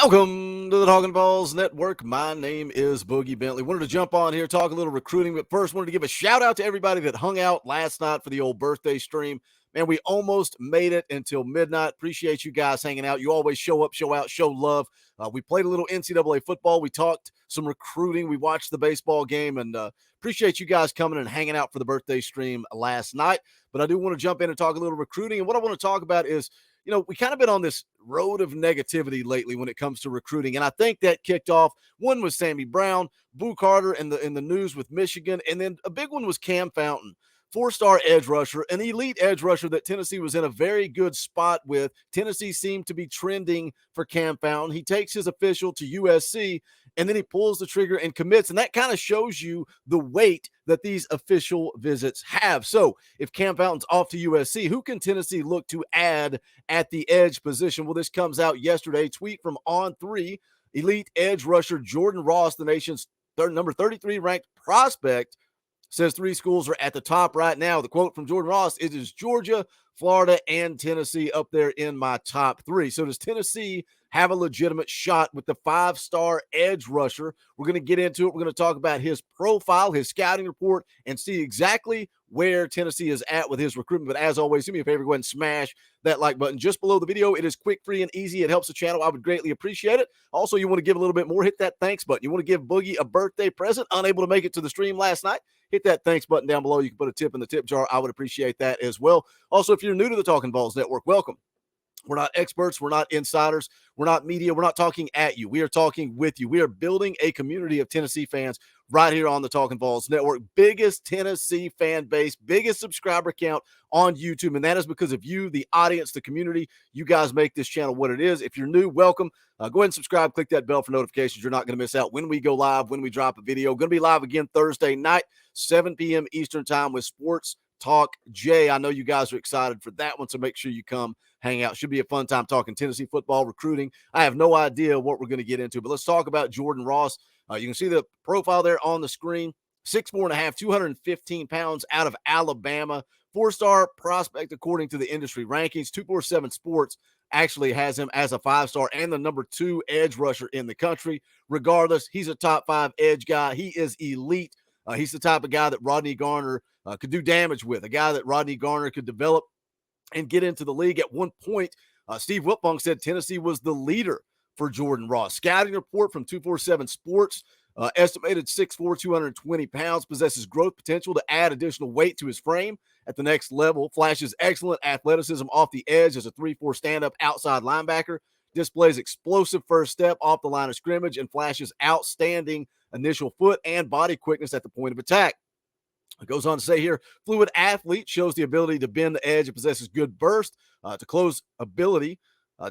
Welcome to the Talkin Vols Network. My name is Boogie Bentley. Wanted to jump on here, talk a little recruiting, but first wanted to give a shout out to everybody that hung out last night for the old birthday stream. Man, we almost made it until midnight. Appreciate you guys hanging out. You always show up, show out, show love. We played a little NCAA football. We talked some recruiting. We watched the baseball game, and appreciate you guys coming and hanging out for the birthday stream last night. But I do want to jump in and talk a little recruiting, and what I want to talk about is, we kind of been on this road of negativity lately when it comes to recruiting. And I think that kicked off. One was Sammy Brown, Boo Carter in the news with Michigan. And then a big one was Cam Fountain, four-star edge rusher, an elite edge rusher that Tennessee was in a very good spot with. Tennessee seemed to be trending for Cam Fountain. He takes his official to USC, and then he pulls the trigger and commits. And that kind of shows you the weight that these official visits have. So if Cam Fountain's off to USC, who can Tennessee look to add at the edge position? Well, this comes out yesterday. Tweet from On3, elite edge rusher Jordan Ross, the nation's number 33 ranked prospect, says three schools are at the top right now. The quote from Jordan Ross is Georgia, Florida, and Tennessee up there in my top three. So does Tennessee have a legitimate shot with the five-star edge rusher? We're going to get into it. We're going to talk about his profile, his scouting report, and see exactly where Tennessee is at with his recruitment. But as always, do me a favor, go ahead and smash that like button just below the video. It is quick, free, and easy. It helps the channel. I would greatly appreciate it. Also, you want to give a little bit more, hit that thanks button. You want to give Boogie a birthday present, unable to make it to the stream last night, hit that thanks button down below. You can put a tip in the tip jar. I would appreciate that as well. Also, if you're new to the Talkin Vols Network, welcome. We're not experts. We're not insiders. We're not media. We're not talking at you. We are talking with you. We are building a community of Tennessee fans right here on the Talkin Vols Network. Biggest Tennessee fan base, biggest subscriber count on YouTube. And that is because of you, the audience, the community. You guys make this channel what it is. If you're new, welcome. Go ahead and subscribe. Click that bell for notifications. You're not going to miss out when we go live, when we drop a video. Going to be live again Thursday night, 7 p.m. Eastern time with Sports Talk Jay. I know you guys are excited for that one, so make sure you come hang out. Should be a fun time talking Tennessee football, recruiting. I have no idea what we're going to get into, but let's talk about Jordan Ross. You can see the profile there on the screen. 6'4.5", 215 pounds, out of Alabama. Four-star prospect according to the industry rankings. 247 Sports actually has him as a five-star and the number 2 edge rusher in the country. Regardless, he's a top 5 edge guy. He is elite. He's the type of guy that Rodney Garner could do damage with, a guy that Rodney Garner could develop and get into the league. At one point, Steve Whitfong said Tennessee was the leader for Jordan Ross. Scouting report from 247 Sports, estimated 6'4", 220 pounds, possesses growth potential to add additional weight to his frame at the next level, flashes excellent athleticism off the edge as a 3-4 stand-up outside linebacker, displays explosive first step off the line of scrimmage, and flashes outstanding initial foot and body quickness at the point of attack. It goes on to say here, fluid athlete, shows the ability to bend the edge and possesses good burst, to close ability,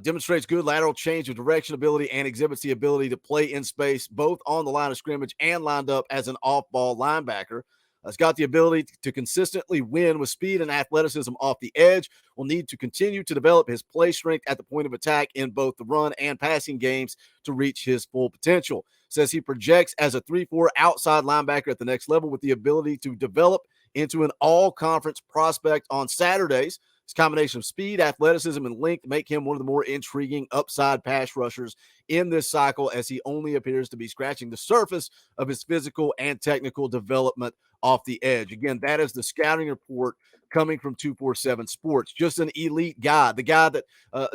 demonstrates good lateral change of direction ability, and exhibits the ability to play in space, both on the line of scrimmage and lined up as an off-ball linebacker. Has got the ability to consistently win with speed and athleticism off the edge. Will need to continue to develop his play strength at the point of attack in both the run and passing games to reach his full potential. Says he projects as a 3-4 outside linebacker at the next level with the ability to develop into an all-conference prospect on Saturdays. His combination of speed, athleticism, and length make him one of the more intriguing upside pass rushers in this cycle, as he only appears to be scratching the surface of his physical and technical development off the edge. Again, that is the scouting report coming from 247 Sports. Just an elite guy, the guy that,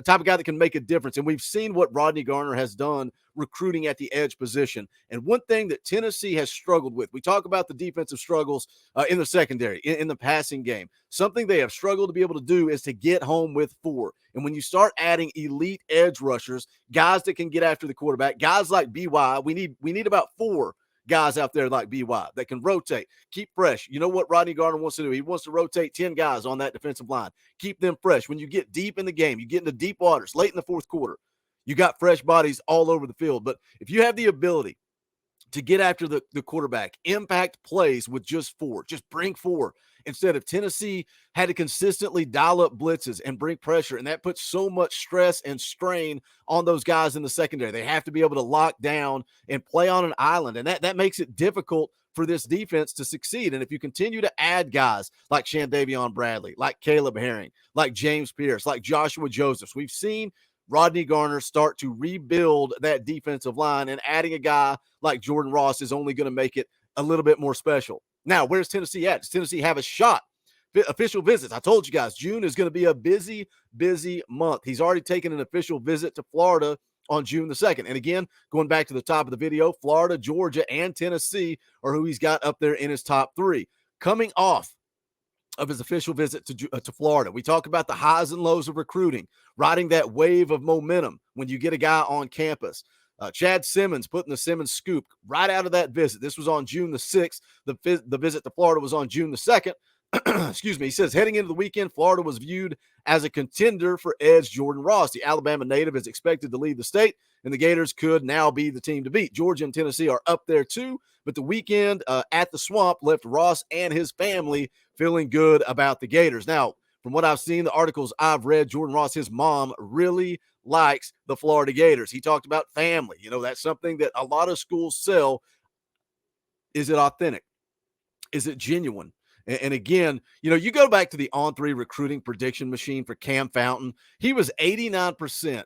type of guy that can make a difference. And we've seen what Rodney Garner has done recruiting at the edge position. And one thing that Tennessee has struggled with, we talk about the defensive struggles in the secondary, in the passing game. Something they have struggled to be able to do is to get home with 4. And when you start adding elite edge rushers, guys that can get after the quarterback, guys like BY, we need about 4 guys out there like BY that can rotate, keep fresh. You know what Rodney Garner wants to do? He wants to rotate 10 guys on that defensive line, keep them fresh. When you get deep in the game, you get into deep waters late in the fourth quarter, you got fresh bodies all over the field. But if you have the ability to get after the quarterback, impact plays with just 4, just bring 4. Instead of Tennessee had to consistently dial up blitzes and bring pressure, and that puts so much stress and strain on those guys in the secondary. They have to be able to lock down and play on an island, and that makes it difficult for this defense to succeed. And if you continue to add guys like Shandavion Bradley, like Caleb Herring, like James Pierce, like Joshua Josephs, we've seen Rodney Garner start to rebuild that defensive line, and adding a guy like Jordan Ross is only going to make it a little bit more special. Now, where's Tennessee at? Does Tennessee have a shot? Official visits. I told you guys, June is going to be a busy, busy month. He's already taken an official visit to Florida on June the 2nd. And again, going back to the top of the video, Florida, Georgia, and Tennessee are who he's got up there in his top three. Coming off of his official visit to Florida, we talk about the highs and lows of recruiting, riding that wave of momentum when you get a guy on campus. Chad Simmons putting the Simmons scoop right out of that visit. This was on June the 6th. The visit to Florida was on June the 2nd. Excuse me. He says, heading into the weekend, Florida was viewed as a contender for edge Jordan Ross. The Alabama native is expected to lead the state, and the Gators could now be the team to beat. Georgia and Tennessee are up there too, but the weekend at the Swamp left Ross and his family feeling good about the Gators. Now, from what I've seen, the articles I've read, Jordan Ross, his mom really likes the Florida Gators. He talked about family. You know, that's something that a lot of schools sell. Is it authentic? Is it genuine? And again, you know, you go back to the On3 recruiting prediction machine for Cam Fountain. He was 89%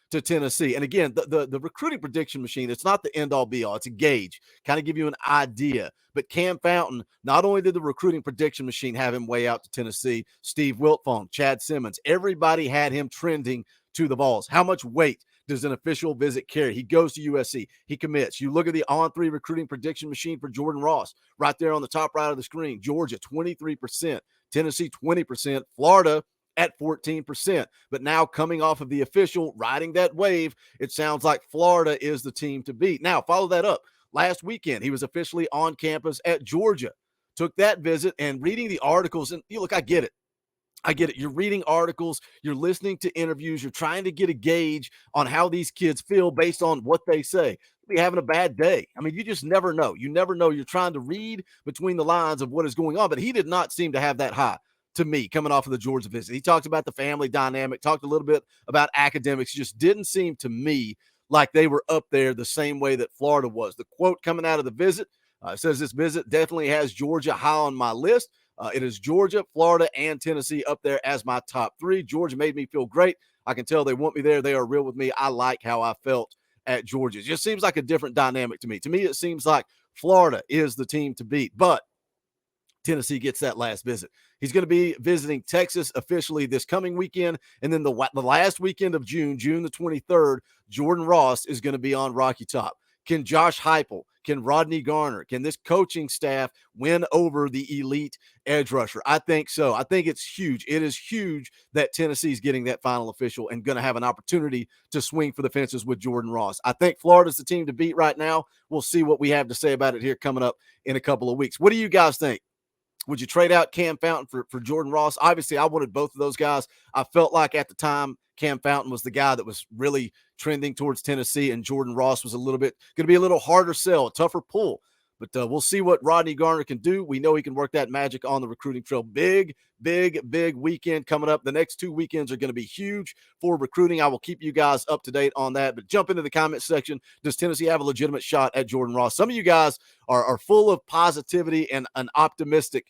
to Tennessee. And again, the recruiting prediction machine, it's not the end all be all. It's a gauge, kind of give you an idea. But Cam Fountain, not only did the recruiting prediction machine have him way out to Tennessee, Steve Wiltfong, Chad Simmons, everybody had him trending to the Vols. How much weight does an official visit carry? He goes to USC. He commits. You look at the On3 recruiting prediction machine for Jordan Ross right there on the top right of the screen. Georgia, 23%. Tennessee, 20%. Florida at 14%. But now coming off of the official, riding that wave, it sounds like Florida is the team to beat. Now, follow that up. Last weekend, he was officially on campus at Georgia. Took that visit and reading the articles. And you look, I get it. You're reading articles, you're listening to interviews, you're trying to get a gauge on how these kids feel based on what they say. Be having a bad day. I mean, you just never know. You never know. You're trying to read between the lines of what is going on, but he did not seem to have that high to me coming off of the Georgia visit. He talked about the family dynamic, talked a little bit about academics. It just didn't seem to me like they were up there the same way that Florida was. The quote coming out of the visit says, this visit definitely has Georgia high on my list. It is Georgia, Florida, and Tennessee up there as my top three. Georgia made me feel great. I can tell they want me there. They are real with me. I like how I felt at Georgia. It just seems like a different dynamic to me. To me, it seems like Florida is the team to beat, but Tennessee gets that last visit. He's going to be visiting Texas officially this coming weekend. And then the last weekend of June, June the 23rd, Jordan Ross is going to be on Rocky Top. Can Josh Heupel, can Rodney Garner, can this coaching staff win over the elite edge rusher? I think so. I think it's huge. It is huge that Tennessee's getting that final official and going to have an opportunity to swing for the fences with Jordan Ross. I think Florida's the team to beat right now. We'll see what we have to say about it here coming up in a couple of weeks. What do you guys think? Would you trade out Cam Fountain for Jordan Ross? Obviously, I wanted both of those guys. I felt like at the time, Cam Fountain was the guy that was really trending towards Tennessee, and Jordan Ross was going to be a little harder sell, a tougher pull. But we'll see what Rodney Garner can do. We know he can work that magic on the recruiting trail. Big weekend coming up. The next 2 weekends are going to be huge for recruiting. I will keep you guys up to date on that. But jump into the comment section. Does Tennessee have a legitimate shot at Jordan Ross? Some of you guys are full of positivity and an optimistic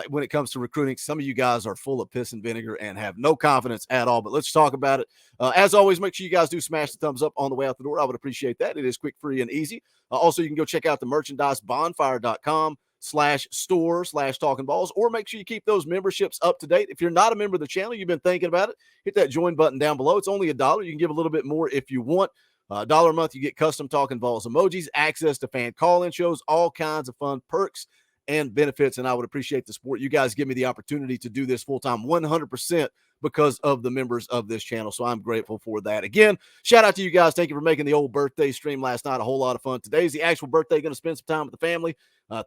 when it comes to recruiting. Some of you guys are full of piss and vinegar and have no confidence at all. But let's talk about it. As always, make sure you guys do smash the thumbs up on the way out the door. I would appreciate that. It is quick, free, and easy. Also, you can go check out the merchandise, bonfire.com/store/talking balls, or make sure you keep those memberships up to date. If you're not a member of the channel, you've been thinking about it, hit that join button down below. It's only $1. You can give a little bit more if you want. $1 a month, you get custom Talking Balls emojis, access to fan call-in shows, all kinds of fun perks and benefits, and I would appreciate the support. You guys give me the opportunity to do this full-time 100% because of the members of this channel, so I'm grateful for that. Again, shout out to you guys. Thank you for making the old birthday stream last night a whole lot of fun. Today's the actual birthday. Going to spend some time with the family.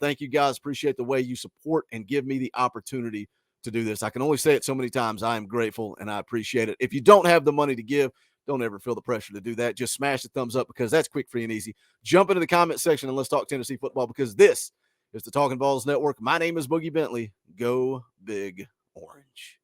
Thank you guys. Appreciate the way you support and give me the opportunity to do this. I can only say it so many times. I am grateful, and I appreciate it. If you don't have the money to give, don't ever feel the pressure to do that. Just smash the thumbs up because that's quick, free, and easy. Jump into the comment section and let's talk Tennessee football because this is the Talking Balls Network. My name is Boogie Bentley. Go Big Orange.